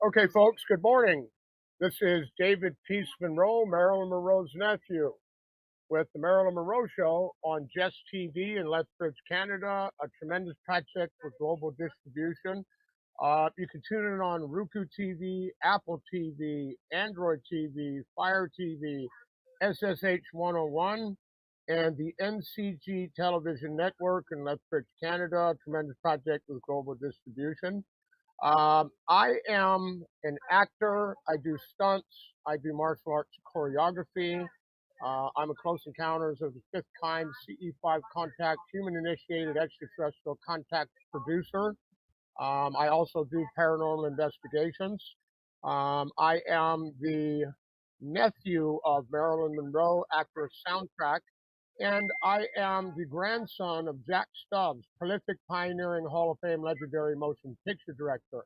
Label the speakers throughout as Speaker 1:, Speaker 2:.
Speaker 1: Okay, folks, good morning. This is David Peace Monroe, Marilyn Monroe's nephew, with the Marilyn Monroe Show on Jess TV in Lethbridge, Canada, a tremendous project for global distribution. You can tune in on Roku TV, Apple TV, Android TV, Fire TV, SSH 101, and the NCG Television Network in Lethbridge, Canada, a tremendous project with global distribution. I am an actor. I do stunts. I do martial arts choreography. I'm a Close Encounters of the Fifth Kind CE5 contact human initiated extraterrestrial contact producer. I also do paranormal investigations. I am the nephew of Marilyn Monroe, actor of soundtrack, and I am the grandson of Jack Stubbs, prolific, pioneering, Hall of Fame, legendary motion picture director.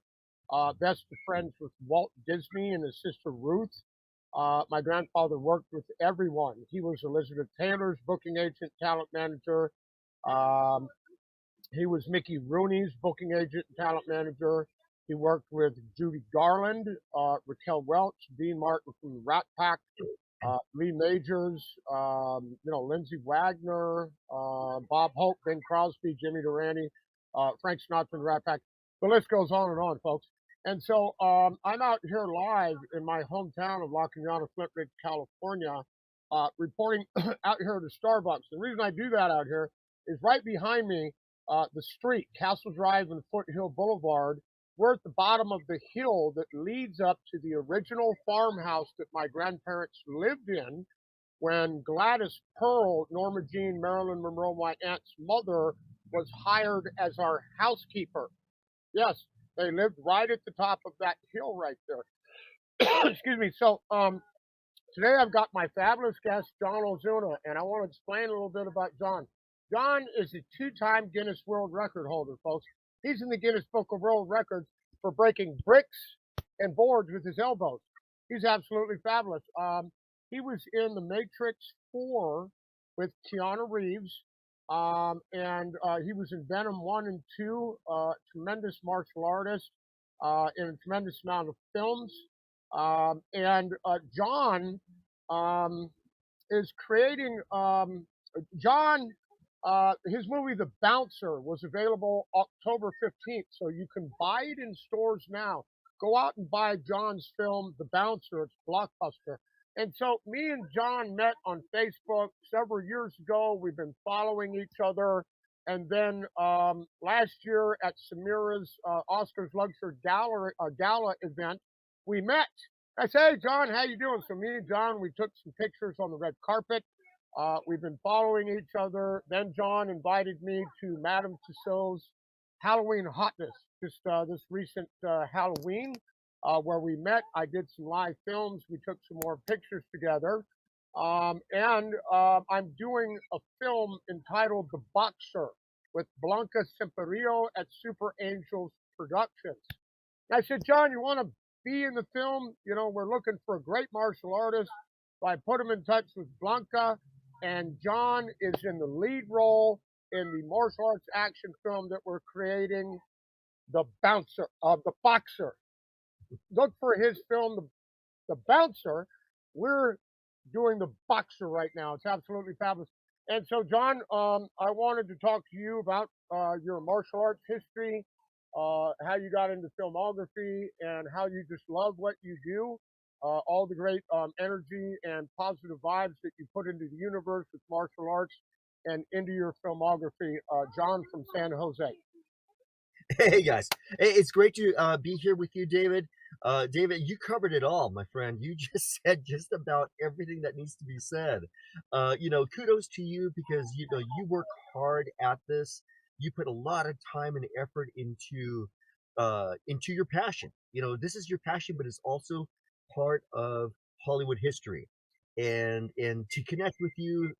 Speaker 1: Best of friends with Walt Disney and his sister Ruth. My grandfather worked with everyone. He was Elizabeth Taylor's booking agent, talent manager. Um, he was Mickey Rooney's booking agent and talent manager. He worked with Judy Garland, Raquel Welch, Dean Martin from the Rat Pack, Lee Majors, Lindsay Wagner, Bob Hope, Bing Crosby, Jimmy Durante, Frank Sinatra, and the Rat Pack. The list goes on, folks. And so I'm out here live in my hometown of La Cañada, Flint Ridge, California, reporting out here at a Starbucks. The reason I do that out here is right behind me, the street, Castle Drive and Foothill Boulevard. We're at the bottom of the hill that leads up to the original farmhouse that my grandparents lived in when Gladys Pearl, Norma Jean, Marilyn Monroe, my aunt's mother, was hired as our housekeeper. Yes, they lived right at the top of that hill right there. Excuse me. So today I've got my fabulous guest, John Ozuna, and I want to explain a little bit about John. John is a two-time Guinness World Record holder, folks. He's in the Guinness Book of World Records for breaking bricks and boards with his elbows. He's absolutely fabulous. He was in The Matrix 4 with Keanu Reeves, and he was in Venom 1 and 2, tremendous martial artist in a tremendous amount of films. And John is creating, John, his movie The Bouncer was available October 15th, so you can buy it in stores now. Go out and buy John's film, The Bouncer. It's Blockbuster. And so me and John met on Facebook several years ago. We've been following each other. And then last year at Samira's Oscars Luxury Gala event, we met. I said, "Hey, John, how you doing?" So me and John, we took some pictures on the red carpet. We've been following each other. Then John invited me to Madame Tussauds Halloween Hotness, just this recent Halloween, where we met. I did some live films. We took some more pictures together. And I'm doing a film entitled The Boxer with Blanca Semperio at Super Angels Productions. And I said, "John, you want to be in the film? You know, we're looking for a great martial artist." So I put him in touch with Blanca, and John is in the lead role in the martial arts action film that we're creating, The Boxer. Look for his film, The Bouncer. We're doing The Boxer right now. It's absolutely fabulous. And so, John, I wanted to talk to you about your martial arts history, how you got into filmography, and how you just love what you do. All the great energy and positive vibes that you put into the universe with martial arts and into your filmography. John from San Jose.
Speaker 2: Hey guys, it's great to be here with you, David. David, you covered it all, my friend. You just said just about everything that needs to be said. Kudos to you because you work hard at this. You put a lot of time and effort into your passion. This is your passion, but it's also part of Hollywood history. And to connect with you,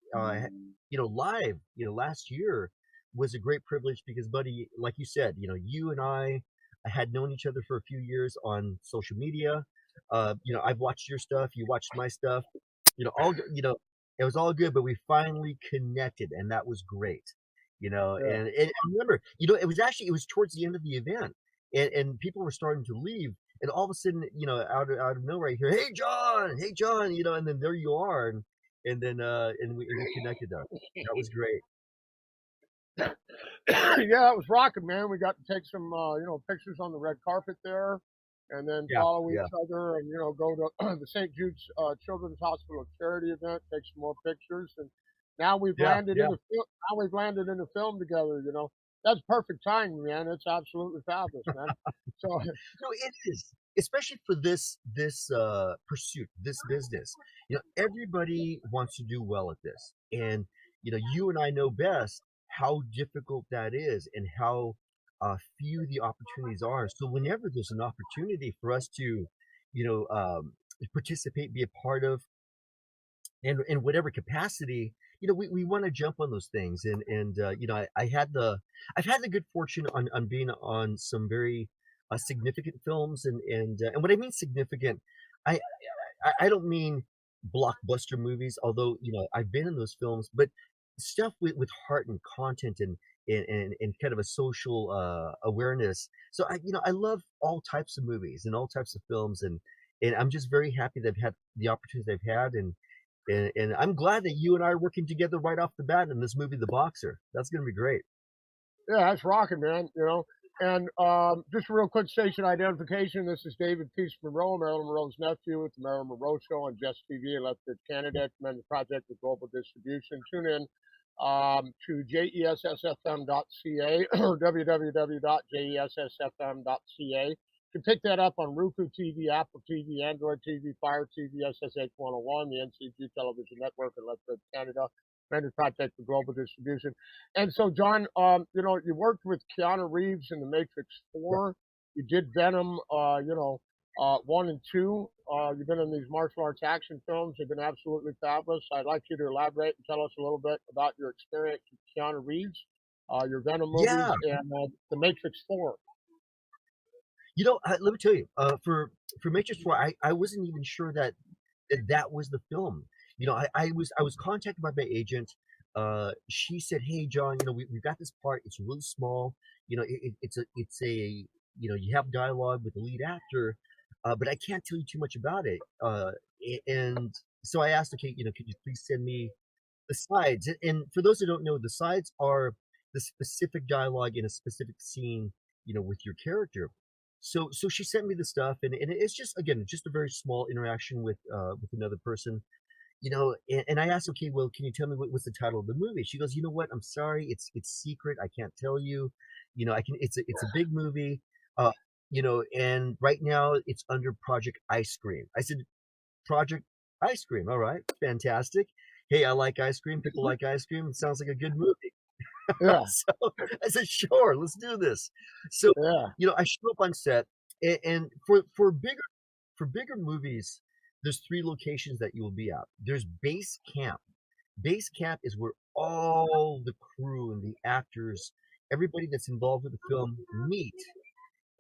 Speaker 2: live, last year was a great privilege because, buddy, like you said, you and I had known each other for a few years on social media. I've watched your stuff, you watched my stuff. It was all good, but we finally connected, and that was great.
Speaker 1: Yeah.
Speaker 2: And I remember, it was towards the end of the event, and people were starting to leave, And all of a sudden, out of nowhere, you hear, hey John, and then there you are, and then and we connected up. That was great.
Speaker 1: Yeah, it was rocking, man. We got to take some, pictures on the red carpet there, and then
Speaker 2: Yeah,
Speaker 1: follow each
Speaker 2: yeah,
Speaker 1: other, and go to the St. Jude's Children's Hospital charity event, take some more pictures, and now we've
Speaker 2: yeah,
Speaker 1: landed in
Speaker 2: yeah.
Speaker 1: a now we've landed in a film together. That's perfect timing, man. It's absolutely fabulous, man. So
Speaker 2: No, it is, especially for this pursuit, this business. Everybody wants to do well at this, and you and I know best how difficult that is, and how few the opportunities are. So whenever there's an opportunity for us to, you know, um, participate, be a part of, and in whatever capacity, we want to jump on those things. And I've had the good fortune on being on some very significant films, and what I mean significant, I I don't mean blockbuster movies, although I've been in those films, but stuff with heart and content, and kind of a social awareness. So I love all types of movies and all types of films, and I'm just very happy that I've had the opportunities I've had, and I'm glad that you and I are working together right off the bat in this movie, The Boxer. That's gonna be great.
Speaker 1: yeah, that's rocking, man. And just a real quick station identification. This is David Peace Monroe, Marilyn Monroe's nephew, with the Marilyn Monroe Show on Jess TV and Elisabeth, Canada. Tremendous project with global distribution. Tune in to jessfm.ca or www.jessfm.ca. You can pick that up on Roku TV, Apple TV, Android TV, Fire TV, SSH 101, the NCG Television Network, and Let's Live Canada. Tremendous project for global distribution. And so, John, you worked with Keanu Reeves in The Matrix
Speaker 2: Yeah.
Speaker 1: 4. You did Venom, 1 and 2. You've been in these martial arts action films. They've been absolutely fabulous. I'd like you to elaborate and tell us a little bit about your experience with Keanu Reeves, your Venom movies,
Speaker 2: Yeah.
Speaker 1: and The Matrix 4.
Speaker 2: Let me tell you, for Matrix 4, I wasn't even sure that was the film. I was contacted by my agent. She said, "Hey, John, we've got this part. It's really small. It's a you have dialogue with the lead actor, but I can't tell you too much about it." And so I asked, "Okay, could you please send me the sides?" And for those who don't know, the sides are the specific dialogue in a specific scene, with your character. So she sent me the stuff, and it's just, again, just a very small interaction with another person, and I asked, okay, well, can you tell me what's the title of the movie? She goes, you know what? I'm sorry, it's secret. I can't tell you. I can. It's a big movie, uh, and right now it's under Project Ice Cream. I said, Project Ice Cream. All right, fantastic. Hey, I like ice cream. People like ice cream. It sounds like a good movie.
Speaker 1: Yeah,
Speaker 2: So I said, sure, let's do this. So,
Speaker 1: yeah.
Speaker 2: I show up on set, and for bigger movies, there's three locations that you will be at. There's base camp. Base camp is where all the crew and the actors, everybody that's involved with the film, meet,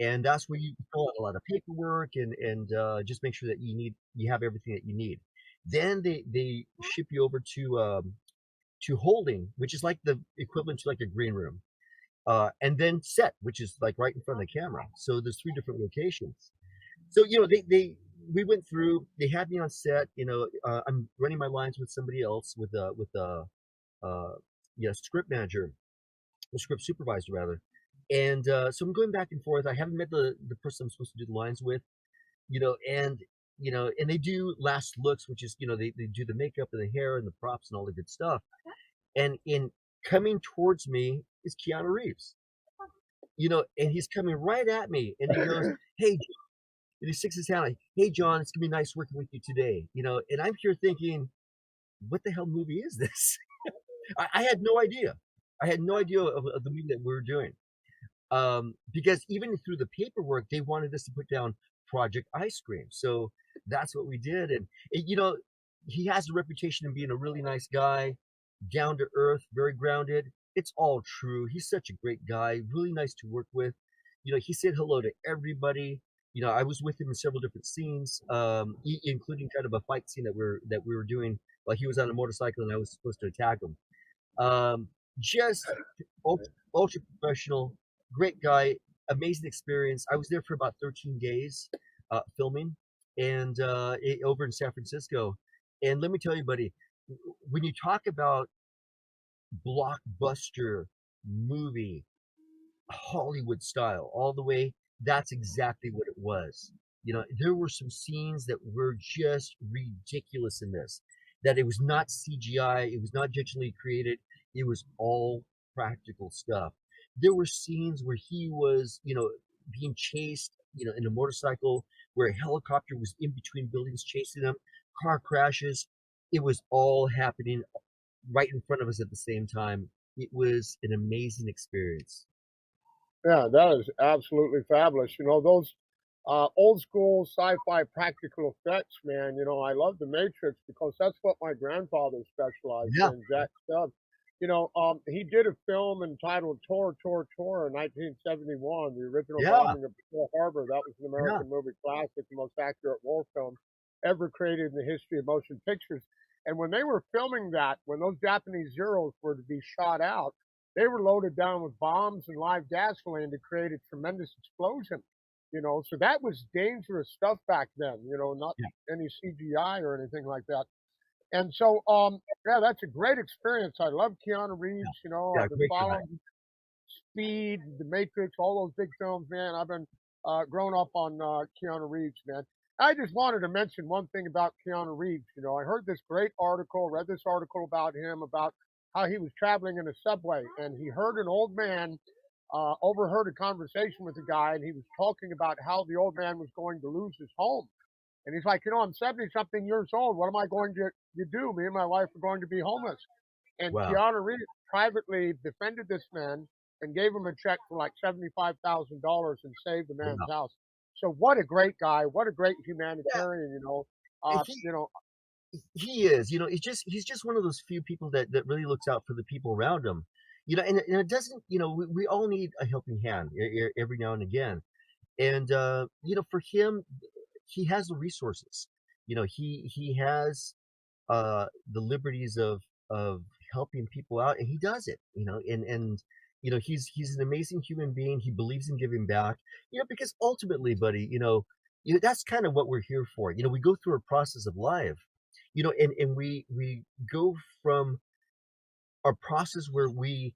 Speaker 2: and that's where you fill out a lot of paperwork, and just make sure that you have everything that you need. Then they ship you over to holding, which is like the equivalent to like a green room, and then set, which is like right in front of the camera. So there's three different locations. So they we went through. They had me on set. I'm running my lines with somebody else, with a uh, yeah, script manager, the script supervisor rather. And so I'm going back and forth. I haven't met the person I'm supposed to do the lines with, and and they do last looks, which is they do the makeup and the hair and the props and all the good stuff. And in coming towards me is Keanu Reeves, and he's coming right at me, and he goes, "Hey," and he sticks his hand like, "Hey, John, it's gonna be nice working with you today," and I'm here thinking, "What the hell movie is this?" I had no idea. I had no idea of the movie that we were doing, because even through the paperwork, they wanted us to put down Project Ice Cream, so that's what we did, and he has a reputation of being a really nice guy, down to earth, very grounded. It's all true. He's such a great guy, really nice to work with. He said hello to everybody. I was with him in several different scenes, including kind of a fight scene that we were doing while he was on a motorcycle and I was supposed to attack him. Just ultra professional, great guy, amazing experience. I was there for about 13 days. filming, and over in San Francisco. And let me tell you, buddy, when you talk about blockbuster movie, Hollywood style, all the way, that's exactly what it was. There were some scenes that were just ridiculous in this, that it was not CGI, it was not digitally created, it was all practical stuff. There were scenes where he was, being chased, in a motorcycle, where a helicopter was in between buildings chasing him, car crashes. It was all happening right in front of us at the same time. It was an amazing experience.
Speaker 1: Yeah, that is absolutely fabulous. Those old school sci-fi practical effects, man. I love The Matrix because that's what my grandfather specialized
Speaker 2: Yeah,
Speaker 1: in, Jack Stubbs. He did a film entitled Tor, Tor, Tor in 1971, the original
Speaker 2: yeah,
Speaker 1: bombing of Pearl Harbor. That was an
Speaker 2: yeah.
Speaker 1: American movie classic, the most accurate war film ever created in the history of motion pictures. And when they were filming that, when those Japanese Zeros were to be shot out, they were loaded down with bombs and live gasoline to create a tremendous explosion. So that was dangerous stuff back then. Not
Speaker 2: Yeah,
Speaker 1: any CGI or anything like that. And so, yeah, that's a great experience. I love Keanu
Speaker 2: yeah,
Speaker 1: Reeves.
Speaker 2: yeah,
Speaker 1: I've been
Speaker 2: great guy.
Speaker 1: following Speed, The Matrix, all those big films, man. I've been growing up on Keanu Reeves, man. I just wanted to mention one thing about Keanu Reeves. I heard this great article, read this article about him, about how he was traveling in a subway, and he heard an old man overheard a conversation with a guy, and he was talking about how the old man was going to lose his home. And he's like, I'm 70 something years old. What am I going to do? Me and my wife are going to be homeless. And
Speaker 2: Wow.
Speaker 1: Keanu Reeves privately defended this man and gave him a check for like $75,000 and saved the man's
Speaker 2: Wow.
Speaker 1: house. So what a great guy! What a great
Speaker 2: Yeah,
Speaker 1: humanitarian!
Speaker 2: and
Speaker 1: Uh, you know,
Speaker 2: he is, he's just one of those few people that really looks out for the people around him. And it doesn't, we all need a helping hand every now and again. And for him, he has the resources. He has the liberties of helping people out, and he does it. He's an amazing human being. He believes in giving back. Because ultimately, buddy, that's kind of what we're here for. We go through a process of life. And we go from our process where we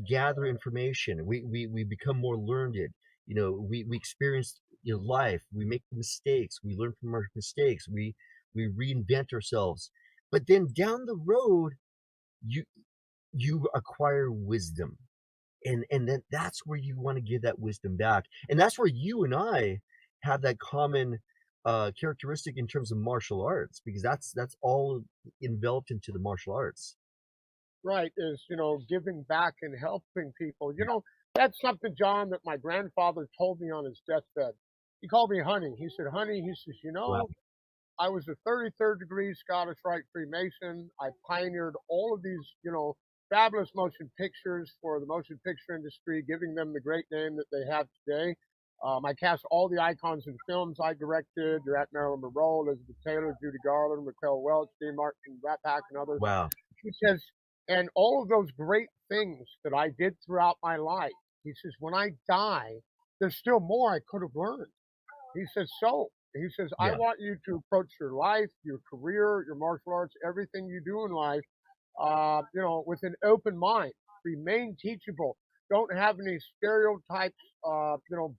Speaker 2: gather information, we become more learned. We experience life, we make mistakes, we learn from our mistakes, we reinvent ourselves. But then down the road, you you acquire wisdom, and then that's where you want to give that wisdom back, and that's where you and I have that common characteristic in terms of martial arts, because that's all enveloped into the martial arts.
Speaker 1: right? Is giving back and helping people.
Speaker 2: Yeah.
Speaker 1: That's something, John, that my grandfather told me on his deathbed. He called me honey. He said, honey. He says,
Speaker 2: Wow.
Speaker 1: I was a 33rd degree Scottish Rite Freemason. I pioneered all of these, fabulous motion pictures for the motion picture industry, giving them the great name that they have today. I cast all the icons in films I directed. They're at Marilyn Monroe, Elizabeth Taylor, Judy Garland, Raquel Welch, Dean Martin, Rat Pack, and others.
Speaker 2: Wow.
Speaker 1: He says, and all of those great things that I did throughout my life, he says, when I die, there's still more I could have learned. He says, I
Speaker 2: Yeah.
Speaker 1: want you to approach your life, your career, your martial arts, everything you do in life, with an open mind. Remain teachable. Don't have any stereotypes,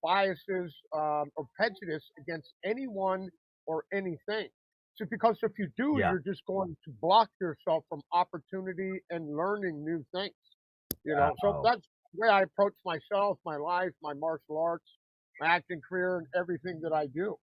Speaker 1: biases, or prejudice against anyone or anything. So, because if you do,
Speaker 2: Yeah.
Speaker 1: you're just going to block yourself from opportunity and learning new things. So
Speaker 2: Wow.
Speaker 1: that's the way I approach myself, my life, my martial arts, my acting career, and everything that I do.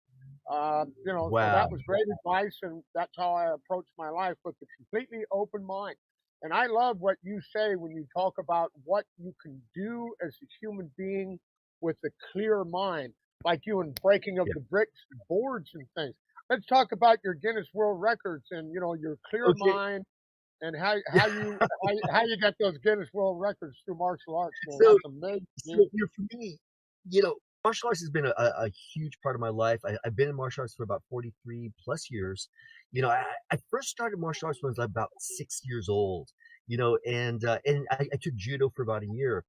Speaker 1: So that
Speaker 2: Wow.
Speaker 1: was great advice, and that's how I approach my life with a completely open mind. And I love what you say when you talk about what you can do as a human being with a clear mind, like you in breaking of
Speaker 2: Yeah.
Speaker 1: the bricks, and boards, and things. Let's talk about your Guinness World Records and your clear
Speaker 2: Okay.
Speaker 1: mind and how you got those Guinness World Records through martial arts, man.
Speaker 2: So
Speaker 1: That's amazing,
Speaker 2: so,
Speaker 1: dude.
Speaker 2: for me, martial arts has been a huge part of my life. I've been in martial arts for about 43 plus years. I first started martial arts when I was about 6 years old. And I took judo for about a year,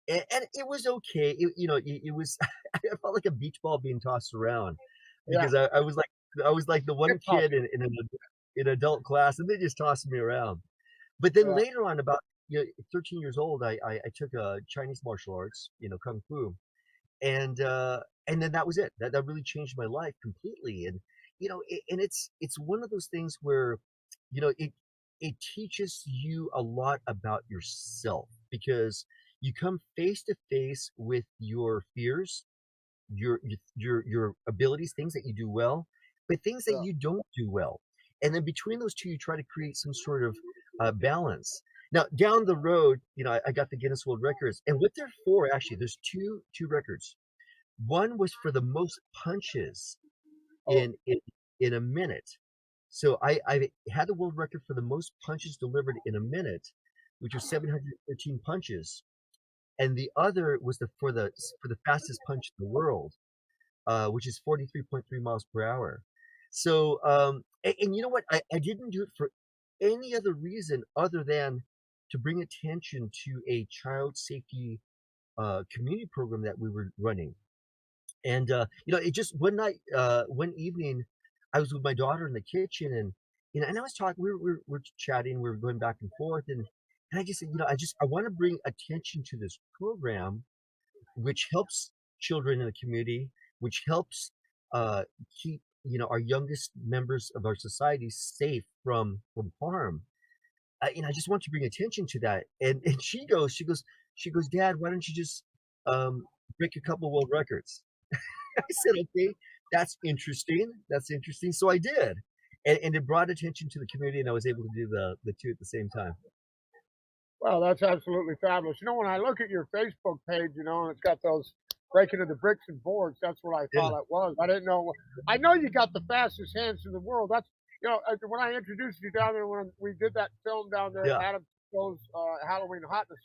Speaker 2: and it was okay. It was I felt like a beach ball being tossed around.
Speaker 1: Yeah,
Speaker 2: because I was like the
Speaker 1: hip
Speaker 2: one
Speaker 1: hop.
Speaker 2: kid in adult class, and they just tossed me around. But then
Speaker 1: Yeah,
Speaker 2: later on, about 13 years old, I took Chinese martial arts, kung fu, and then that was it. That really changed my life completely. And and it's one of those things where it teaches you a lot about yourself because you come face to face with your fears, your abilities, things that you do well, but things that
Speaker 1: yeah.
Speaker 2: you don't do well. And then between those two, you try to create some sort of balance. Now, down the road, I got the Guinness World Records, and what they're for, actually, there's two records. One was for the most punches
Speaker 1: Oh,
Speaker 2: in a minute. So I had the world record for the most punches delivered in a minute, which was 713 punches, and the other was for the fastest punch in the world, which is 43.3 miles per hour. So, and you know what? I didn't do it for any other reason other than to bring attention to a child safety community program that we were running. And it just one evening, I was with my daughter in the kitchen, and and I was talking. We were chatting. We were going back and forth, and I just said, I want to bring attention to this program which helps children in the community, which helps uh, keep our youngest members of our society safe from harm. I just want to bring attention to that. And she goes, Dad, why don't you just um, break a couple world records? I said, okay, that's interesting. That's interesting. So I did, and it brought attention to the community, and I was able to do the two at the same time.
Speaker 1: well, that's absolutely fabulous. When I look at your Facebook page, and it's got those breaking of the bricks and boards, that's what I
Speaker 2: Yeah,
Speaker 1: thought it was. I didn't know. I know you got the fastest hands in the world. That's when I introduced you down there when we did that film down there,
Speaker 2: yeah.
Speaker 1: Adam goes Halloween Hotness.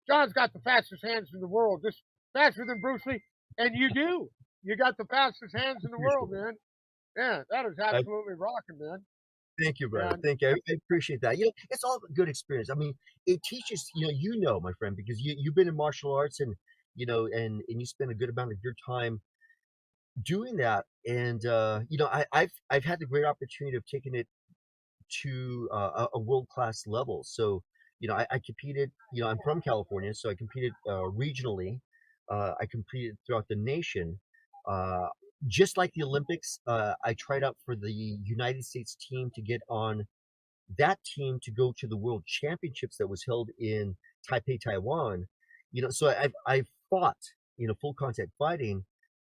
Speaker 1: John's got the fastest hands in the world, just faster than Bruce Lee, and you do. You got the fastest hands in the
Speaker 2: Appreciate
Speaker 1: world,
Speaker 2: it.
Speaker 1: man. Yeah, that is
Speaker 2: I
Speaker 1: absolutely rocking, man.
Speaker 2: Thank you, brother.
Speaker 1: And
Speaker 2: Thank you. I appreciate that. It's all a good experience. I mean, it teaches, my friend, because you've been in martial arts and and you spend a good amount of your time doing that. And I've had the great opportunity of taking it to a world class level. So, I competed. I'm from California, so I competed regionally. I competed throughout the nation. Uh, just like the Olympics, I tried out for the United States team to get on that team to go to the World Championships that was held in Taipei, Taiwan. So I've fought, full contact fighting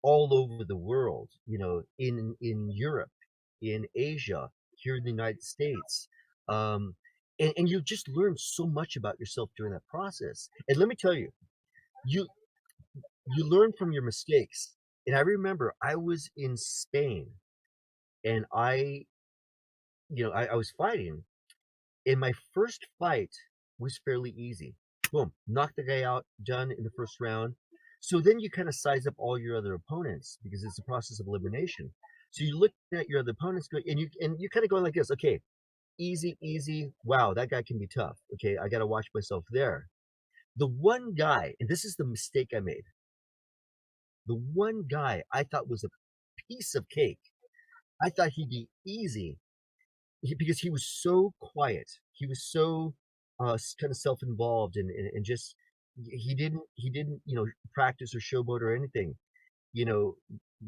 Speaker 2: all over the world, in Europe, in Asia, here in the United States. Um, and you just learn so much about yourself during that process. And let me tell you, you you learn from your mistakes. And I remember I was in Spain and I was fighting. And my first fight was fairly easy. Boom, knocked the guy out, done in the first round. So then you kind of size up all your other opponents because it's a process of elimination. So you look at your other opponents, and you kind of going like this. Okay, easy, easy. Wow, that guy can be tough. Okay, I got to watch myself there. The one guy, and this is the mistake I made. The one guy I thought was a piece of cake. I thought he'd be easy because he was so quiet. He was so kind of self-involved and just he didn't practice or showboat or anything. You know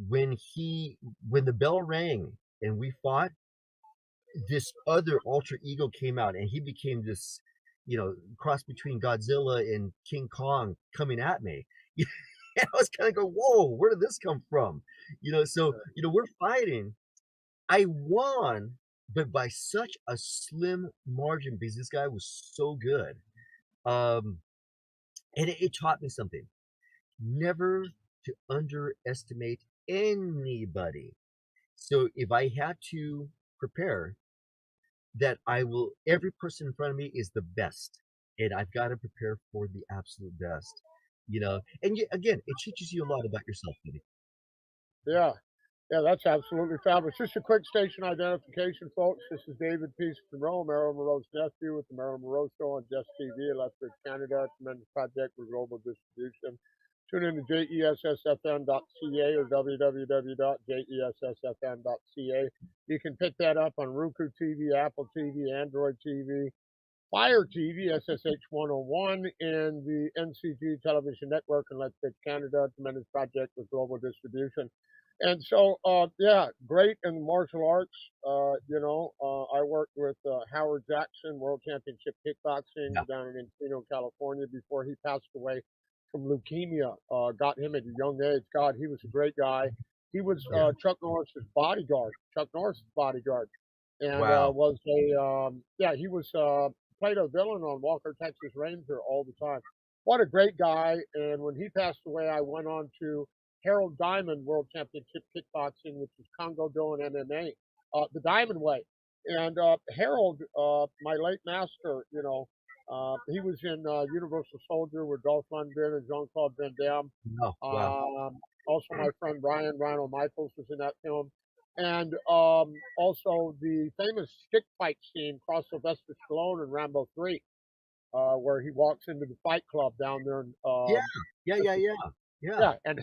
Speaker 2: when the bell rang and we fought, this other alter ego came out and he became this cross between Godzilla and King Kong coming at me. And I was kind of going, whoa, where did this come from? So we're fighting. I won, but by such a slim margin because this guy was so good. Um, and it taught me something. Never to underestimate anybody. So if I had to prepare that every person in front of me is the best, and I've got to prepare for the absolute best. And again, it teaches you a lot about yourself, buddy.
Speaker 1: yeah, yeah, that's absolutely fabulous. Just a quick station identification, folks. This is David Peace Monroe, Marilyn Monroe's nephew with the Marilyn Monroe Show on Jess TV, Elisabeth, Canada. Tremendous project for global distribution. Tune in to jessfm.ca or www.jessfm.ca. You can pick that up on Roku TV, Apple TV, Android TV, Fire TV, SSH 101, and the NCG Television Network and Let's Pitch Canada, tremendous project with global distribution. And so, yeah, great in the martial arts. I worked with Howard Jackson, World Championship Kickboxing
Speaker 2: Yeah.
Speaker 1: down in Encino, California, before he passed away from leukemia. Got him at a young age. God, he was a great guy. He was
Speaker 2: Yeah.
Speaker 1: Chuck Norris's bodyguard. Chuck Norris's bodyguard, and
Speaker 2: Wow.
Speaker 1: was a he was played a villain on Walker Texas Ranger all the time. What a great guy! And when he passed away, I went on to Harold Diamond World Championship Kickboxing, which is Congo Do and MMA, the Diamond Way. And Harold, my late master, he was in Universal Soldier with Dolph Lundgren and Jean Claude Van Damme.
Speaker 2: Oh, wow.
Speaker 1: Also, my friend Brian Rhino Michaels was in that film. And also the famous stick fight scene across Sylvester Stallone in Rambo 3, where he walks into the fight club down there. And,
Speaker 2: Yeah. Yeah.
Speaker 1: yeah, and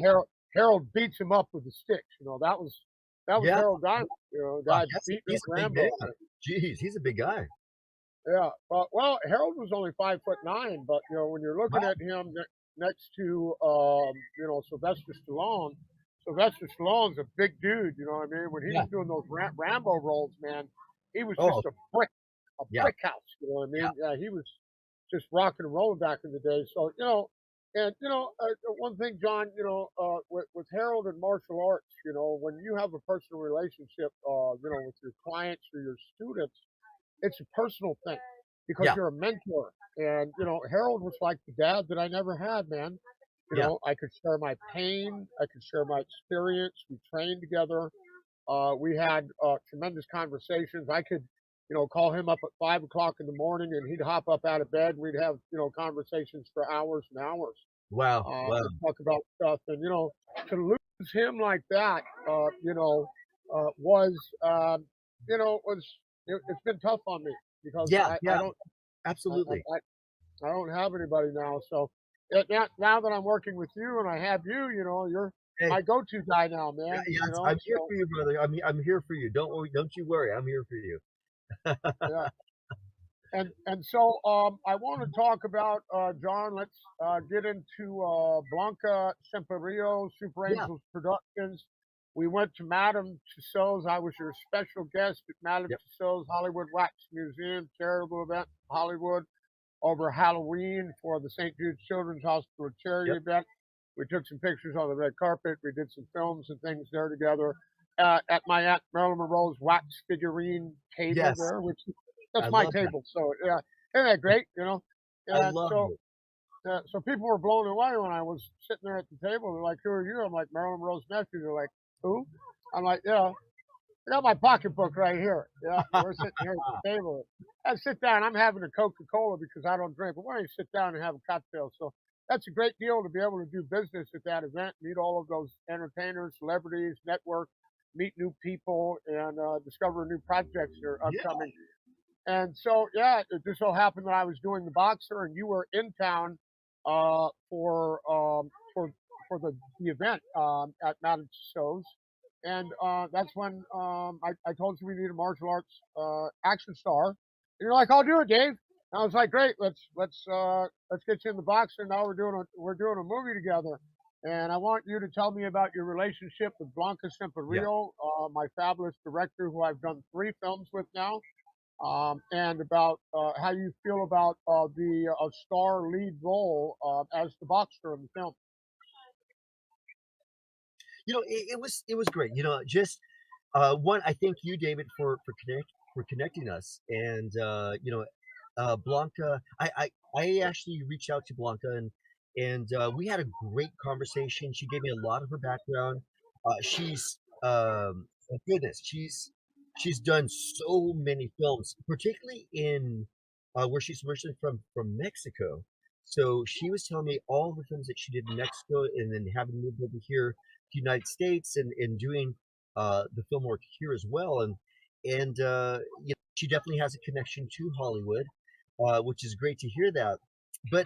Speaker 1: Harold beats him up with the sticks. That was
Speaker 2: Yeah.
Speaker 1: Harold Diamond. The
Speaker 2: Wow,
Speaker 1: guy beating
Speaker 2: he's
Speaker 1: up
Speaker 2: a big
Speaker 1: Rambo.
Speaker 2: man. Jeez, he's a big guy.
Speaker 1: Yeah, well, Harold was only 5'9", but when you're looking
Speaker 2: Wow.
Speaker 1: at him next to Sylvester Stallone's a big dude. You know what I mean? When he
Speaker 2: Yeah.
Speaker 1: was doing those Rambo roles, man, he was
Speaker 2: Oh,
Speaker 1: just a
Speaker 2: yeah.
Speaker 1: brick house. You know what I
Speaker 2: Yeah.
Speaker 1: mean? Yeah, he was just rocking and rolling back in the day. So and one thing, John, with Harold and martial arts, when you have a personal relationship, with your clients or your students, it's a personal thing because
Speaker 2: Yeah.
Speaker 1: you're a mentor. And Harold was like the dad that I never had, man.
Speaker 2: Yeah.
Speaker 1: I could share my pain, I could share my experience. We trained together. We had tremendous conversations. I could, call him up at 5 o'clock in the morning, and he'd hop up out of bed. And we'd have, conversations for hours and hours.
Speaker 2: Wow. Wow.
Speaker 1: Talk about stuff, and to lose him like that, was, it's been tough on me because
Speaker 2: Yeah.
Speaker 1: I
Speaker 2: Yeah.
Speaker 1: don't I,
Speaker 2: Absolutely.
Speaker 1: I don't have anybody now. So now that I'm working with you and I have you, you're
Speaker 2: Hey,
Speaker 1: my go-to guy now,
Speaker 2: yeah,
Speaker 1: man.
Speaker 2: yes, I'm here for you, brother. I'm here for you. Don't you worry. I'm here for you.
Speaker 1: Yeah. And so I want to talk about John. Let's get into Blanca Semperio, Super
Speaker 2: Yeah.
Speaker 1: Angels Productions. We went to Madame Tussauds. I was your special guest at Madame
Speaker 2: Yep.
Speaker 1: Tussauds Hollywood Wax Museum charitable event in Hollywood over Halloween for the St. Jude Children's Hospital charity
Speaker 2: Yep.
Speaker 1: event. We took some pictures on the red carpet. We did some films and things there together at my Aunt Marilyn Monroe's wax figurine table
Speaker 2: Yes.
Speaker 1: there, which
Speaker 2: I
Speaker 1: that's my
Speaker 2: love that.
Speaker 1: table. So yeah, isn't that great?
Speaker 2: I
Speaker 1: And
Speaker 2: love
Speaker 1: so
Speaker 2: it.
Speaker 1: so people were blown away when I was sitting there at the table. They're like, "Who are you?" I'm like, "Marilyn Monroe's nephew." They're like, "Who?" I'm like, "Yeah, I got my pocketbook right here." Yeah, we're sitting here at the table. I sit down. I'm having a Coca-Cola because I don't drink, but why don't you sit down and have a cocktail? So that's a great deal to be able to do business at that event, meet all of those entertainers, celebrities, network, meet new people, and discover new projects that are
Speaker 2: Yeah.
Speaker 1: upcoming. And so, yeah, it just so happened that I was doing the boxer, and you were in town uh, for um, for for the event at Madame Tussauds, and that's when I told you we need a martial arts action star, and you're like, "I'll do it, Dave." And I was like, "Great, let's get you in the boxer. Now we're doing a movie together." And I want you to tell me about your relationship with Blanca
Speaker 2: Yeah.
Speaker 1: Semperio, my fabulous director, who I've done 3 films with now, and about how you feel about the star lead role as the boxer in the film.
Speaker 2: It was great. Just one, I thank you, David, for connecting us. And Blanca, I actually reached out to Blanca, and we had a great conversation. She gave me a lot of her background. She's oh goodness, she's done so many films, particularly in where she's originally from Mexico. So she was telling me all the films that she did in Mexico, and then having moved over here to the United States and doing the film work here as well. And she definitely has a connection to Hollywood, which is great to hear that. But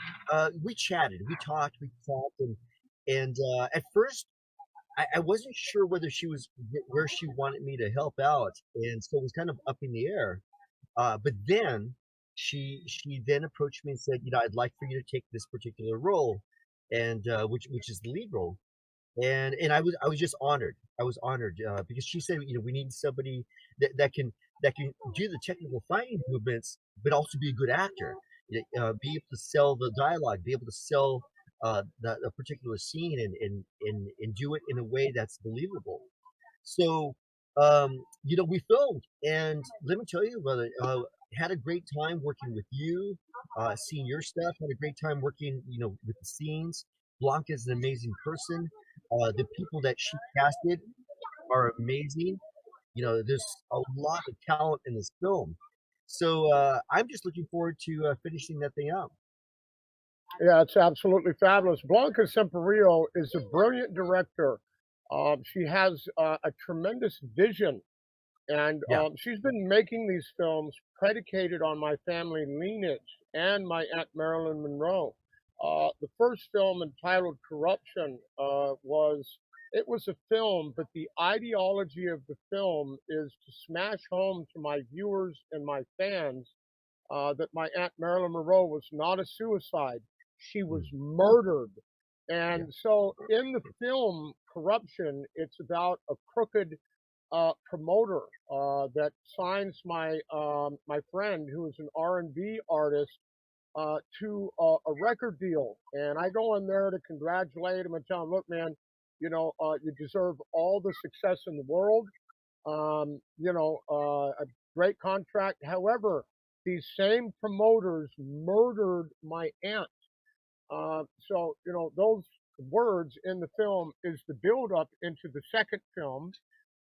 Speaker 2: we chatted, we talked, And at first, I wasn't sure whether she was where she wanted me to help out, and so it was kind of up in the air. But then she then approached me and said, I'd like for you to take this particular role, and which is the lead role. And I was just honored. I was honored because she said, we need somebody that can do the technical fighting movements, but also be a good actor. Be able to sell the dialogue, be able to sell the particular scene, and do it in a way that's believable. So, we filmed, and let me tell you, brother, had a great time working with you, seeing your stuff. Had a great time working, with the scenes. Blanca's an amazing person. The people that she casted are amazing. There's a lot of talent in this film. So I'm just looking forward to finishing that thing up.
Speaker 1: Yeah, it's absolutely fabulous. Blanca Semperio is a brilliant director. She has a tremendous vision, and
Speaker 2: Yeah,
Speaker 1: she's been making these films predicated on my family lineage and my Aunt Marilyn Monroe. The first film, entitled Corruption, was a film, but the ideology of the film is to smash home to my viewers and my fans that my Aunt Marilyn Monroe was not a suicide. She was
Speaker 2: mm,
Speaker 1: murdered.
Speaker 2: yeah,
Speaker 1: And so in the film Corruption, it's about a crooked promoter that signs my friend, who is an R&B artist, to a record deal. And I go in there to congratulate him and tell him, look, man, you deserve all the success in the world. A great contract. However, these same promoters murdered my aunt. Those words in the film is the build up into the second film.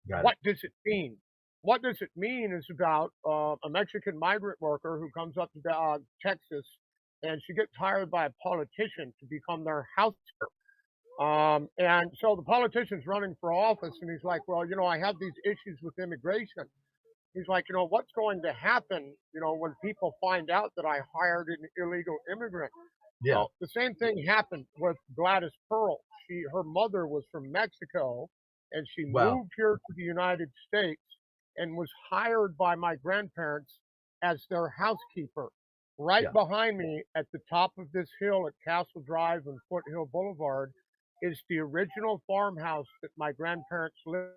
Speaker 2: got it.
Speaker 1: What does it mean? What does it mean is about a Mexican migrant worker who comes up to Texas, and she gets hired by a politician to become their housekeeper. And so the politician's running for office, and he's like, well, I have these issues with immigration. He's like, what's going to happen, when people find out that I hired an illegal immigrant?
Speaker 2: Yeah.
Speaker 1: Well, the same thing happened with Gladys Pearl. Her mother was from Mexico, and she
Speaker 2: Wow.
Speaker 1: moved here to the United States and was hired by my grandparents as their housekeeper. Right
Speaker 2: Yeah.
Speaker 1: behind me at the top of this hill at Castle Drive and Foothill Boulevard is the original farmhouse that my grandparents lived.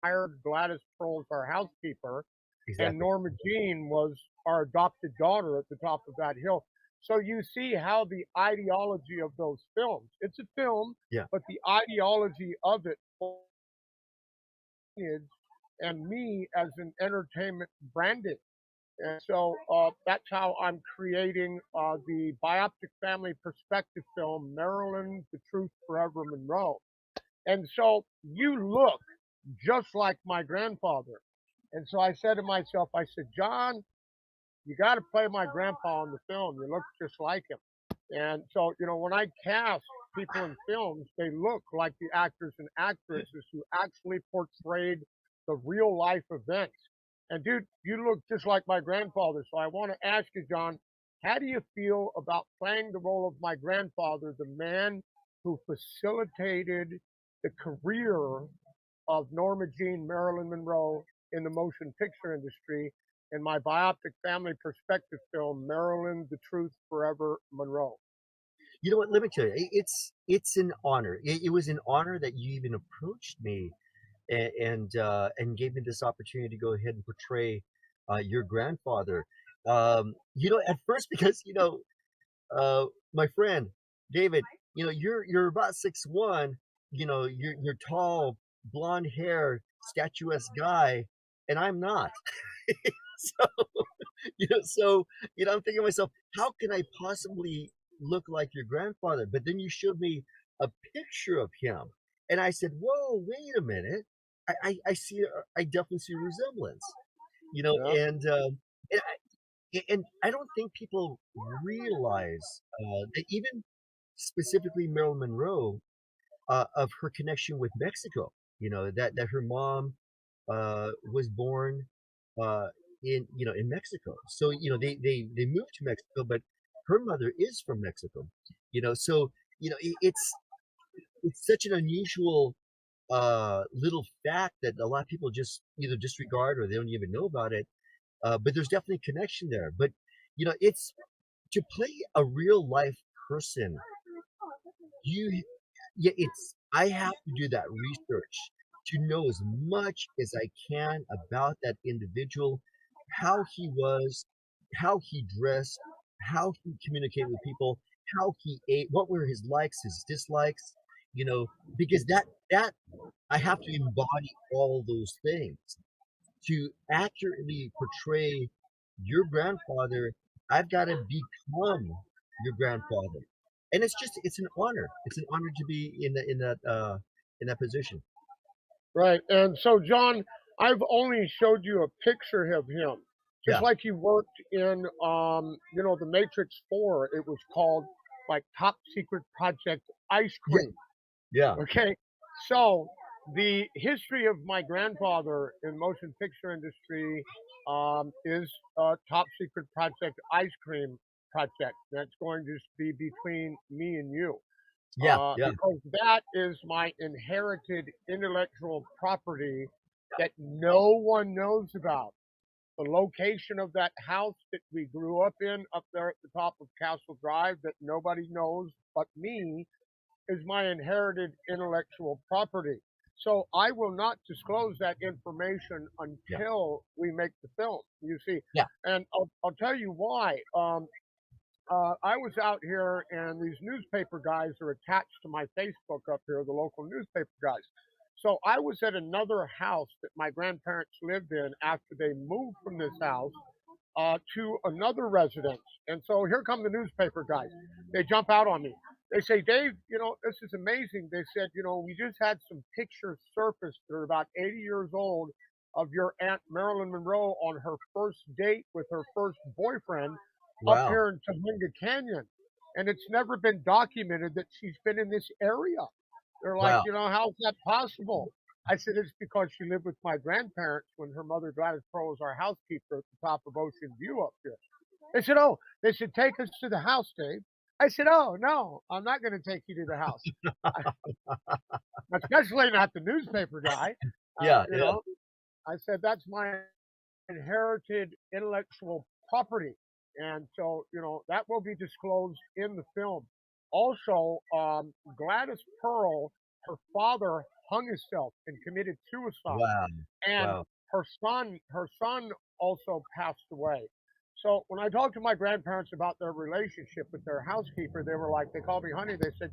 Speaker 1: Hired Gladys Pearl as our housekeeper, and
Speaker 2: Exactly.
Speaker 1: Norma Jean was our adopted daughter at the top of that hill. So you see how the ideology of those films, it's a film,
Speaker 2: Yeah.
Speaker 1: but the ideology of it is, and me as an entertainment branding. And so that's how I'm creating the biopic family perspective film, Marilyn, The Truth Forever Monroe. And so you look just like my grandfather. And so I said to myself, I said, John, you got to play my grandpa in the film. You look just like him. And so, when I cast people in films, they look like the actors and actresses who actually portrayed the real life events. And dude, you look just like my grandfather. So I want to ask you, John, how do you feel about playing the role of my grandfather, the man who facilitated the career of Norma Jean Marilyn Monroe in the motion picture industry in my biopic family perspective film, Marilyn, The Truth Forever Monroe?
Speaker 2: You know what? Let me tell you, it's an honor. It was an honor that you even approached me and gave me this opportunity to go ahead and portray your grandfather. At first, because my friend David, you're about 6'1". You're tall, blonde hair, statuesque guy, and I'm not. So I'm thinking to myself, how can I possibly look like your grandfather? But then you showed me a picture of him, and I said, whoa, wait a minute. I see, I definitely see a resemblance,
Speaker 1: Yeah.
Speaker 2: and I don't think people realize that even specifically Marilyn Monroe, of her connection with Mexico, that her mom was born uh, in Mexico. So they moved to Mexico, but her mother is from Mexico. So it's it's such an unusual little fact that a lot of people just either disregard or they don't even know about it. But there's definitely a connection there. But it's to play a real life person. You, yeah, it's I have to do that research to know as much as I can about that individual, how he was, how he dressed, how he communicated with people, how he ate, what were his likes, his dislikes, because that I have to embody all those things to accurately portray your grandfather. I've got to become your grandfather, and it's an honor. It's an honor to be in that position.
Speaker 1: Right. And so, John, I've only showed you a picture of him. Just
Speaker 2: Yeah,
Speaker 1: like he worked in, the Matrix 4, it was called like Top Secret Project Ice
Speaker 2: yeah,
Speaker 1: Cream.
Speaker 2: yeah.
Speaker 1: Okay. So, the history of my grandfather in motion picture industry is Top Secret Project Ice Cream Project. That's going to be between me and you
Speaker 2: Yeah, yeah.
Speaker 1: because that is my inherited intellectual property that no one knows about. The location of that house that we grew up in up there at the top of Castle Drive that nobody knows but me is my inherited intellectual property. So I will not disclose that information
Speaker 2: Yeah,
Speaker 1: until we make the film, you see.
Speaker 2: yeah.
Speaker 1: And I'll tell you why. I was out here, and these newspaper guys are attached to my Facebook up here, the local newspaper guys. So I was at another house that my grandparents lived in after they moved from this house to another residence. And so here come the newspaper guys. They jump out on me. They say, Dave, this is amazing. They said, we just had some pictures surfaced that are about 80 years old of your Aunt Marilyn Monroe on her first date with her first boyfriend up
Speaker 2: Wow,
Speaker 1: here in Topanga Canyon. And it's never been documented that she's been in this area. They're like,
Speaker 2: wow.
Speaker 1: how's that possible? I said, it's because she lived with my grandparents when her mother, Gladys Pearl, was our housekeeper at the top of Ocean View up here. They said, take us to the house, Dave. I said, oh, no, I'm not going to take you to the house. Especially not the newspaper guy. Uh,
Speaker 2: Yeah,
Speaker 1: you
Speaker 2: yeah.
Speaker 1: know, I said, that's my inherited intellectual property. And so, that will be disclosed in the film. Also, Gladys Pearl, her father hung himself and committed suicide.
Speaker 2: Wow,
Speaker 1: And
Speaker 2: wow.
Speaker 1: her son also passed away. So when I talked to my grandparents about their relationship with their housekeeper, they were like, they called me honey. They said,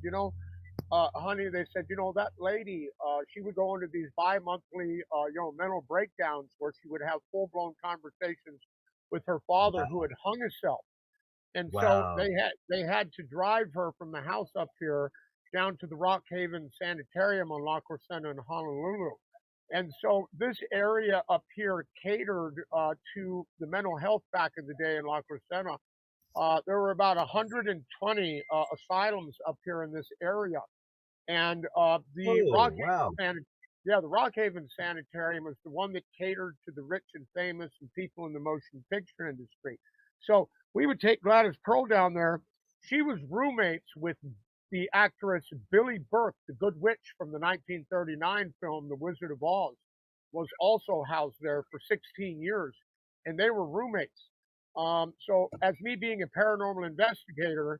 Speaker 1: honey, they said, that lady, she would go into these bi-monthly, mental breakdowns where she would have full-blown conversations with her father who had hung himself. And so
Speaker 2: Wow.
Speaker 1: they had to drive her from the house up here down to the Rock Haven Sanitarium on La Crescenta in Honolulu. And so this area up here catered to the mental health back in the day in La Crescenta. There were about 120 asylums up here in this area, and
Speaker 2: Oh, wow.
Speaker 1: The Rock Haven Sanitarium was the one that catered to the rich and famous and people in the motion picture industry. So we would take Gladys Pearl down there. She was roommates with the actress Billy Burke, the Good Witch from the 1939 film The Wizard of Oz, was also housed there for 16 years, and they were roommates. So, as me being a paranormal investigator,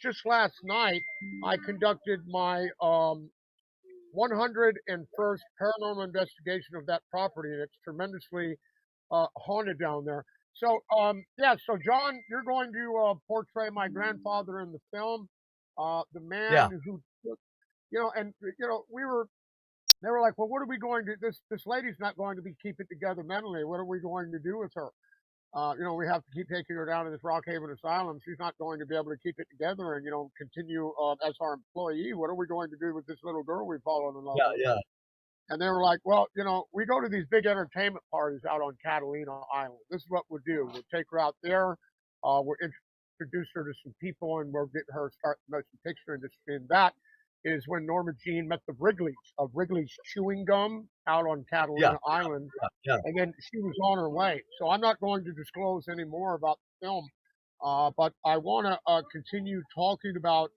Speaker 1: just last night I conducted my 101st paranormal investigation of that property, and it's tremendously haunted down there. So, yeah, so John, you're going to portray my grandfather in the film, the
Speaker 2: Yeah,
Speaker 1: man who took, and they were like, well, what are we going to? This lady's not going to be keeping together mentally. What are we going to do with her? We have to keep taking her down to this Rock Haven Asylum. She's not going to be able to keep it together and, continue as our employee. What are we going to do with this little girl we've fallen in love
Speaker 2: yeah,
Speaker 1: with?
Speaker 2: yeah.
Speaker 1: And they were like, well, we go to these big entertainment parties out on Catalina Island. This is what we'll do. We'll take her out there. We'll introduce her to some people, and we'll get her start the motion picture industry. And that is when Norma Jean met the Wrigleys of Wrigley's Chewing Gum out on
Speaker 2: Yeah,
Speaker 1: Catalina Island,
Speaker 2: yeah.
Speaker 1: and then she was on her way. So I'm not going to disclose any more about the film, but I want to continue talking about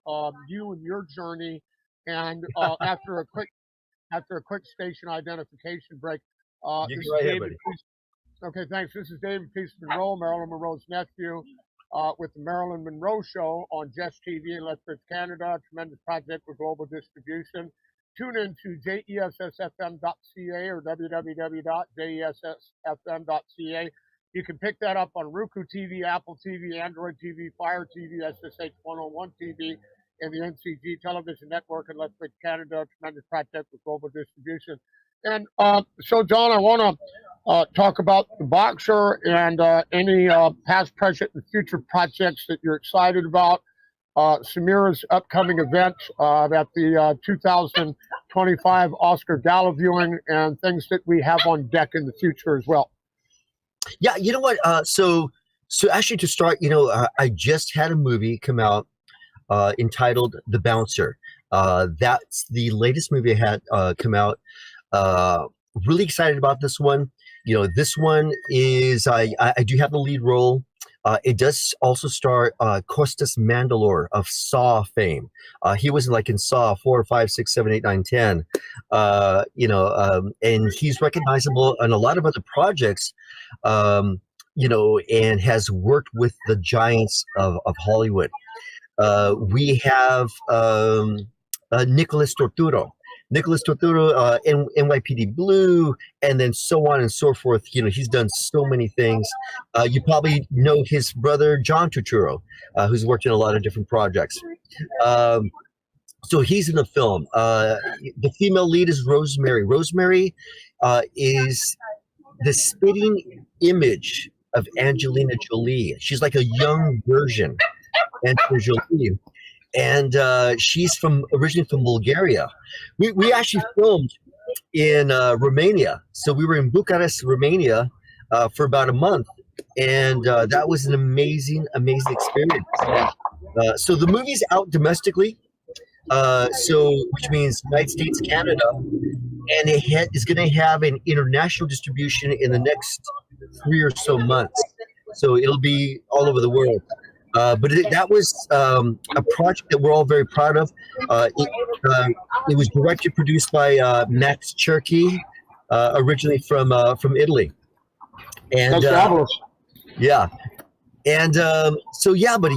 Speaker 1: you and your journey And after a quick station identification break,
Speaker 2: You
Speaker 1: this
Speaker 2: go
Speaker 1: is
Speaker 2: right ahead,
Speaker 1: David.
Speaker 2: buddy.
Speaker 1: Okay, thanks. This is David Peace Monroe, Marilyn Monroe's nephew, with the Marilyn Monroe Show on Jess TV in Lethbridge, Canada. A tremendous project with global distribution. Tune in to jessfm.ca or www.jessfm.ca. You can pick that up on Roku TV, Apple TV, Android TV, Fire TV, SSH 101 TV, and the NCG Television Network in Lethbridge, Canada. A tremendous project with global distribution. And so, John, I want to talk about the boxer and any past, present, and future projects that you're excited about. Samira's upcoming events at the 2025 Oscar Gala viewing, and things that we have on deck in the future as well.
Speaker 2: Yeah, you know what? So actually, to start, I just had a movie come out entitled The Bouncer. That's the latest movie I had come out. Really excited about this one. This one is I do have the lead role. It does also star Costas Mandylor of Saw fame. He was in Saw 4, 5, 6, 7, 8, 9, 10. And he's recognizable in a lot of other projects. And has worked with the giants of Hollywood. We have Nicholas Torturo. NYPD Blue, and then so on and so forth. He's done so many things. You probably know his brother, John Turturro, who's worked in a lot of different projects. So he's in the film. The female lead is Rosemary. Rosemary is the spitting image of Angelina Jolie. She's like a young version of Angelina Jolie. And she's originally from Bulgaria. We actually filmed in Romania. So we were in Bucharest, Romania for about a month. And that was an amazing experience. So the movie's out domestically, which means United States, Canada. And it is going to have an international distribution in the next 3 or so months. So it'll be all over the world. But that was a project that we're all very proud of. It was directed, produced by Max Cherky, originally from Italy. And yeah, and so yeah, buddy.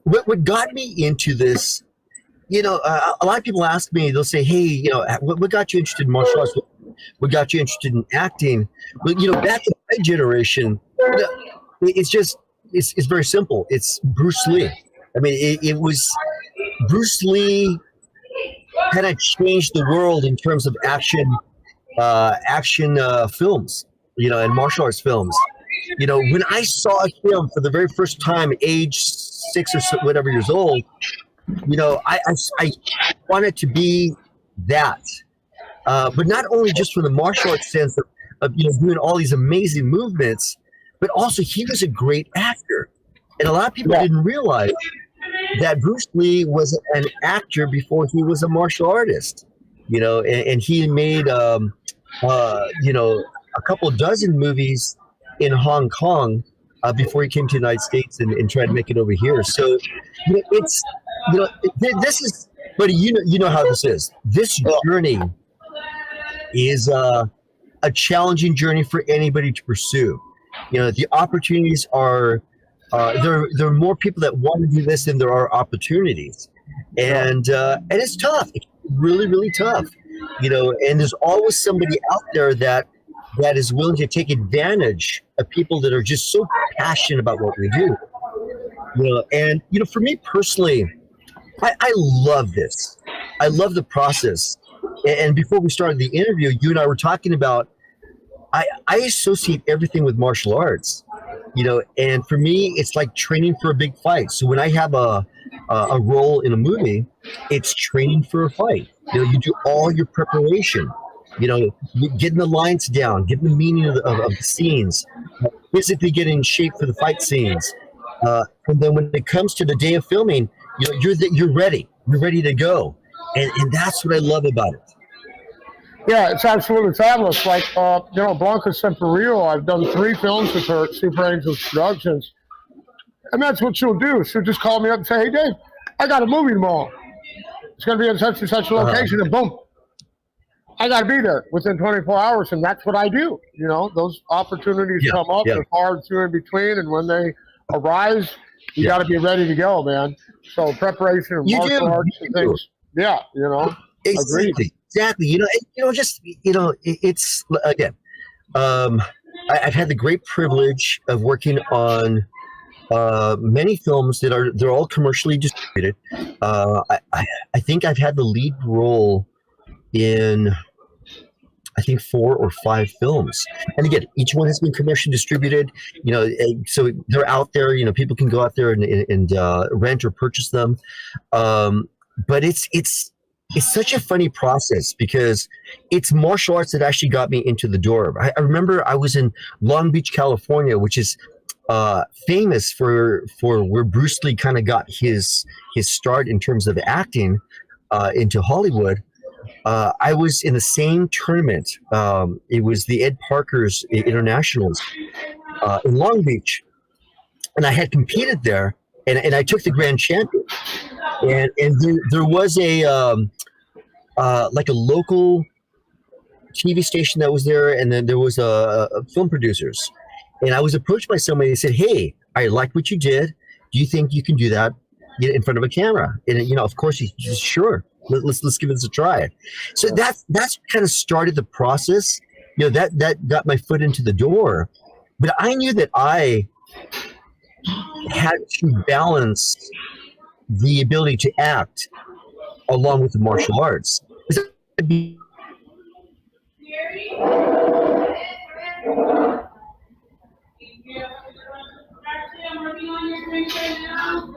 Speaker 2: What got me into this? A lot of people ask me. They'll say, "Hey, what got you interested in martial arts? What got you interested in acting?" But back in my generation, it's very simple. It's Bruce Lee. I mean, it was Bruce Lee kind of changed the world in terms of action films, and martial arts films. When I saw him for the very first time, age 6 or so, whatever years old, I wanted to be that. But not only just from the martial arts sense of doing all these amazing movements, but also he was a great actor. And a lot of people didn't realize that Bruce Lee was an actor before he was a martial artist, and he made, a couple dozen movies in Hong Kong before he came to the United States and tried to make it over here. So, this is, buddy, you know how this is. This journey is a challenging journey for anybody to pursue. The opportunities are there are more people that want to do this than there are opportunities, and it's tough. It's really, really tough. And there's always somebody out there that is willing to take advantage of people that are just so passionate about what we do. And for me personally, I love this. I love the process. And before we started the interview, you and I were talking about, I associate everything with martial arts, and for me, it's like training for a big fight. So when I have a role in a movie, it's training for a fight. You do all your preparation, getting the lines down, getting the meaning of the scenes, physically getting in shape for the fight scenes. And then when it comes to the day of filming, you're ready. You're ready to go. And that's what I love about it.
Speaker 1: Yeah, it's absolutely fabulous. Like, Blanca Semperio, I've done 3 films with her at Super Angels Productions. And that's what she'll do. She'll just call me up and say, "Hey, Dave, I got a movie tomorrow." it's going to be in such and such a location, and boom, I got to be there within 24 hours, and that's what I do. You know, those opportunities come up, they're far and few in between, and when they arise, you got to be ready to go, man. So preparation of martial arts and things. Yeah, you know.
Speaker 2: Exactly. You know, just, you know, it's, again, I've had the great privilege of working on many films they're all commercially distributed. I think I've had the lead role in, I think, 4 or 5 films, and again, each one has been commercially distributed. You know, so they're out there. You know, people can go out there and rent or purchase them. But it's such a funny process because it's martial arts that actually got me into the door. I remember I was in Long Beach, California, which is famous for where Bruce Lee kind of got his start in terms of acting into Hollywood. I was in the same tournament. It was the Ed Parker's Internationals in Long Beach, and I had competed there, and I took the grand champion. And there was a like a local TV station that was there, and then there was a film producers. And I was approached by somebody. They said, "Hey, I liked what you did. Do you think you can do that in front of a camera?" And you know, of course, sure. Let's give this a try. So that's kind of started the process. You know, that got my foot into the door. But I knew that I had to balance the ability to act along with the martial arts.
Speaker 3: I'm working on your drinks right now.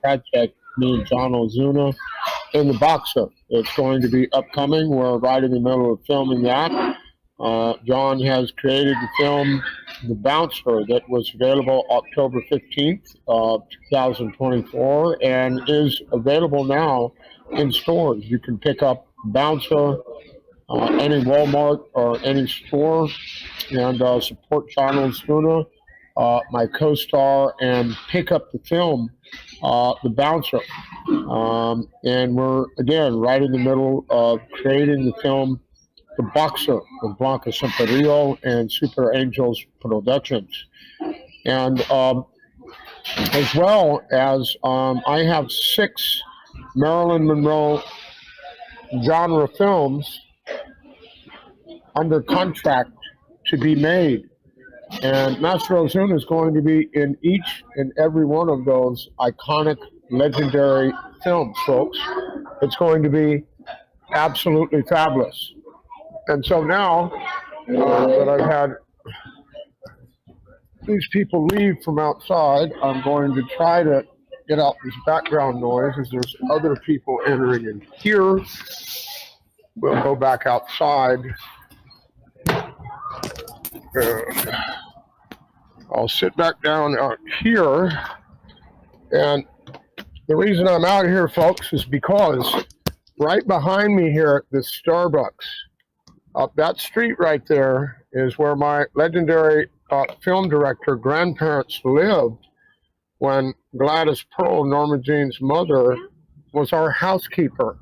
Speaker 1: project, me and John Ozuna, in The Boxer. It's going to be upcoming. We're right in the middle of filming that. John has created the film The Bouncer that was available October 15th, 2024, and is available now in stores. You can pick up Bouncer any Walmart or any store, and support John Ozuna, my co-star, and pick up the film, The Bouncer. And we're, again, right in the middle of creating the film The Boxer with Blanca Semperio and Super Angels Productions. And as well as I have 6 Marilyn Monroe genre films under contract to be made. And Master Ozuna is going to be in each and every one of those iconic, legendary films, folks. It's going to be absolutely fabulous. And so now that I've had these people leave from outside, I'm going to try to get out this background noise as there's other people entering in here. We'll go back outside. I'll sit back down out here. And the reason I'm out here, folks, is because right behind me here at this Starbucks, up that street right there, is where my legendary film director grandparents lived when Gladys Pearl, Norma Jean's mother, was our housekeeper.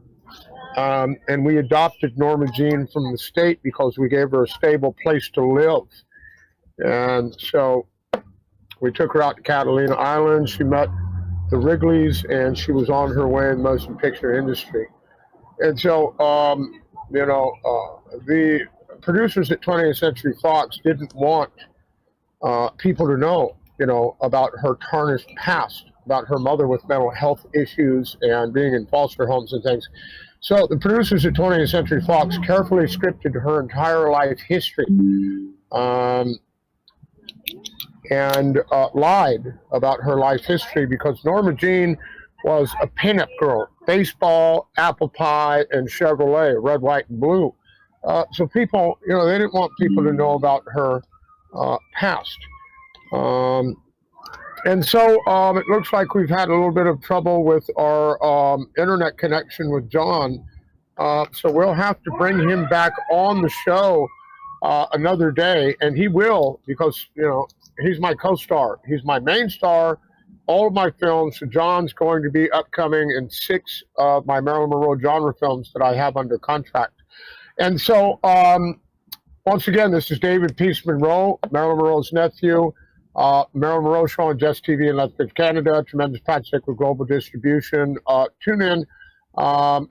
Speaker 1: And we adopted Norma Jean from the state because we gave her a stable place to live. And so we took her out to Catalina Island. She met the Wrigleys, and she was on her way in the motion picture industry. And so, the producers at 20th Century Fox didn't want people to know, about her tarnished past, about her mother with mental health issues and being in foster homes and things. So the producers at 20th Century Fox carefully scripted her entire life history and lied about her life history because Norma Jean was a pinup girl, baseball, apple pie, and Chevrolet, red, white, and blue. So people, they didn't want people to know about her past. And so it looks like we've had a little bit of trouble with our internet connection with John. So we'll have to bring him back on the show another day, and he will, because, he's my co-star. He's my main star. All of my films. So John's going to be upcoming in 6 of my Marilyn Monroe genre films that I have under contract. And so, once again, this is David Peace Monroe, Marilyn Monroe's nephew. Marilyn Monroe Show on Jess TV in Elisabeth, Canada. Tremendous project with global distribution. Tune in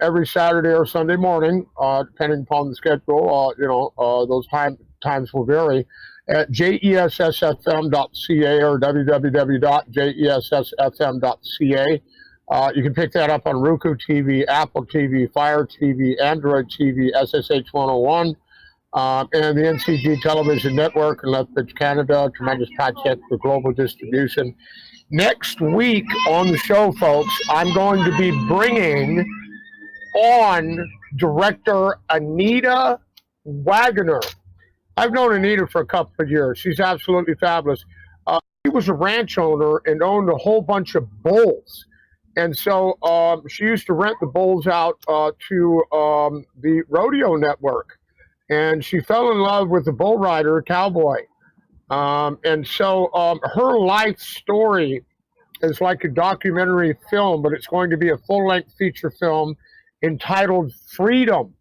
Speaker 1: every Saturday or Sunday morning, depending upon the schedule. Those times will vary at jessfm.ca or www.jessfm.ca. You can pick that up on Roku TV, Apple TV, Fire TV, Android TV, SSH 101, and the NCG Television Network in Lethbridge, Canada. Tremendous project for global distribution. Next week on the show, folks, I'm going to be bringing on director Anita Wagner. I've known Anita for a couple of years. She's absolutely fabulous. She was a ranch owner and owned a whole bunch of bulls. And so she used to rent the bulls out to the rodeo network. And she fell in love with the bull rider, cowboy. And so her life story is like a documentary film, but it's going to be a full-length feature film entitled Freedom.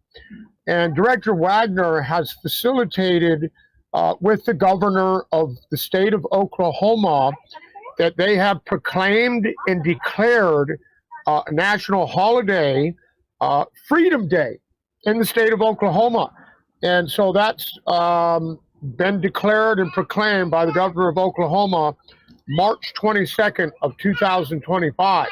Speaker 1: And Director Wagner has facilitated with the governor of the state of Oklahoma that they have proclaimed and declared a national holiday, Freedom Day, in the state of Oklahoma. And so that's been declared and proclaimed by the governor of Oklahoma March 22nd of 2025.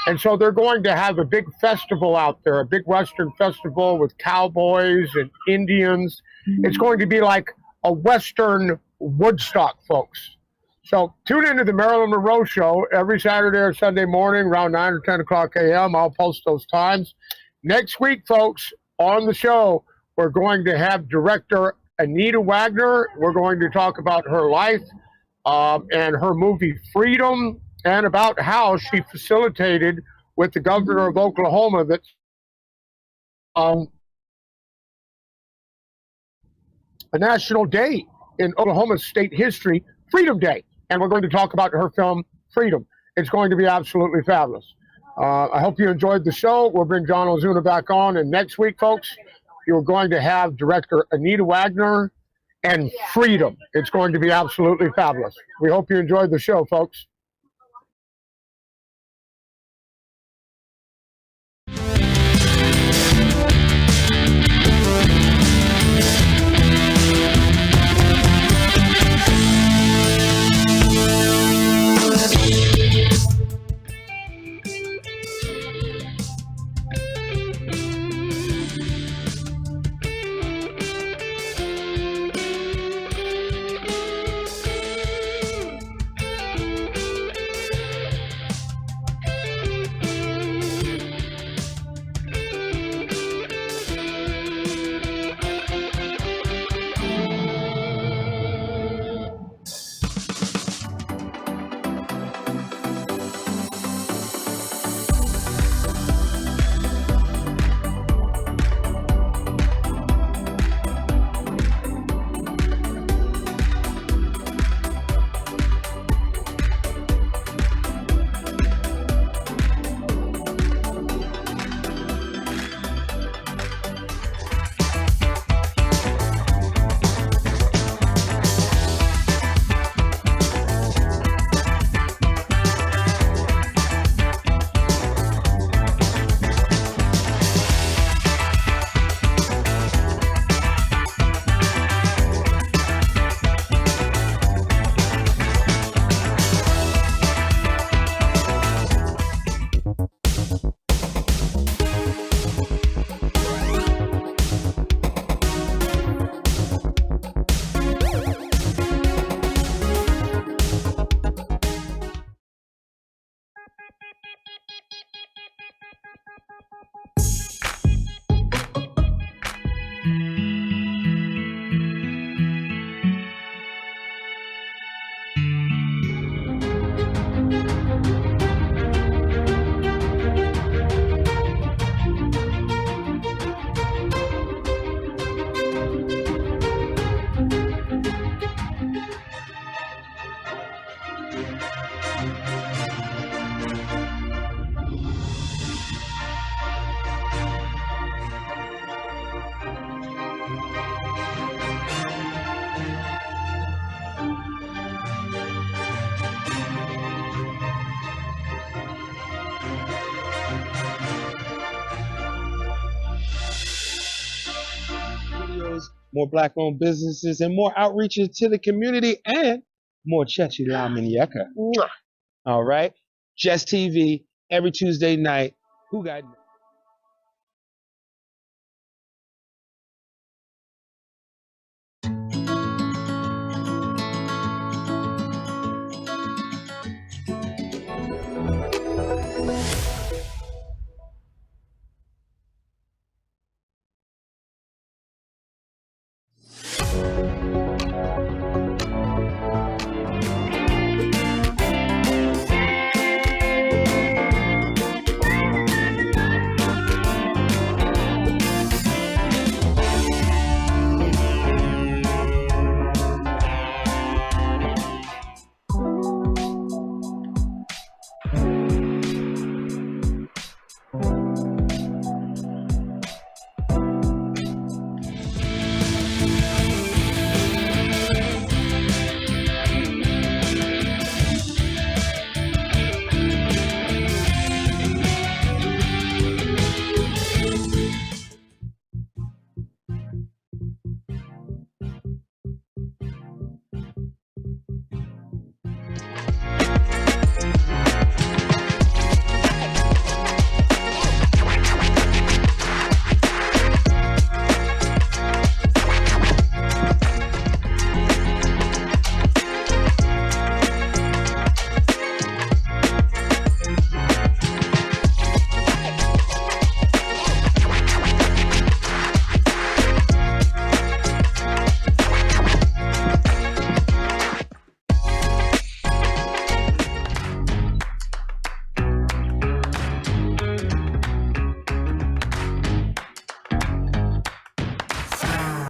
Speaker 1: And so they're going to have a big festival out there, a big Western festival with cowboys and Indians. It's going to be like a Western Woodstock, folks. So tune into the Marilyn Monroe Show every Saturday or Sunday morning around 9 or 10 o'clock a.m. I'll post those times. Next week, folks, on the show, we're going to have director Anita Wagner. We're going to talk about her life and her movie Freedom, and about how she facilitated with the governor of Oklahoma that a national day in Oklahoma state history, Freedom Day. And we're going to talk about her film, Freedom. It's going to be absolutely fabulous. I hope you enjoyed the show. We'll bring John Ozuna back on. And next week, folks, you're going to have director Anita Wagner and Freedom. It's going to be absolutely fabulous. We hope you enjoyed the show, folks.
Speaker 4: More black-owned businesses, and more outreaches to the community, and more Chechi La Muñeca. All right? Jess TV, every Tuesday night. Who got